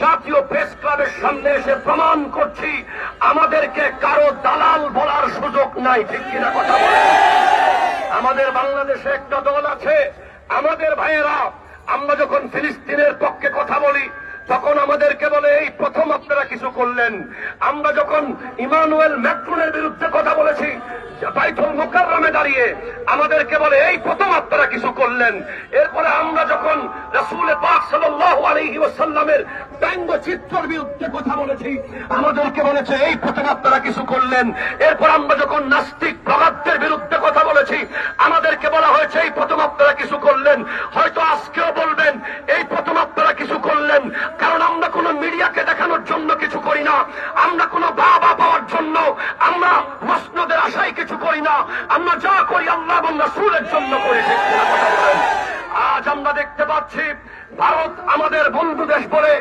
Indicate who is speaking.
Speaker 1: জাতীয় প্রেস ক্লাবের সামনে এসে প্রমাণ করছি আমাদেরকে কারো দালাল বলার সুযোগ নাই। ঠিক কিনা কথা বলেন? আমাদের বাংলাদেশে একটা দল আছে, আমাদের ভাইয়েরা, আমরা যখন ফিলিস্তিনের পক্ষে কথা বলি তখন আমাদেরকে বলে এই প্রথম আপনারা কিছু করলেন। আমরা যখন ইমানুয়েল ম্যাক্রনের বিরুদ্ধে কথা বলেছি বাইতুল মুকাররমে দাঁড়িয়ে, আমাদেরকে বলে এই প্রথম আপনারা কিছু করলেন। এরপরে আমরা যখন রাসূল পাক সাল্লাল্লাহু আলাইহি ওয়াসাল্লামের ব্যঙ্গচিত্রের বিরুদ্ধে কথা বলেছি, আমাদেরকে বলেছে এই প্রথম আপনারা কিছু করলেন। এরপর আমরা যখন নাস্তিক প্রবাদদের বিরুদ্ধে কথা বলেছি, আমাদেরকে বলা হয়েছে এই প্রথম আপনারা কিছু করলেন। হয়তো আজকেও বলবেন এই প্রথম আপনারা কিছু করলেন, কারণ আমরা কোন মিডিয়াকে দেখানোর জন্য কিছু করি না, আমরা কোন বাবা পাওয়ার জন্য, আমরা মসনদের আশায় কিছু করি না, আমরা যা করি আল্লাহ এবং রাসূলের জন্য করি। আজ আমরা দেখতে পাচ্ছি ভারত আমাদের বন্ধু দেশ বলে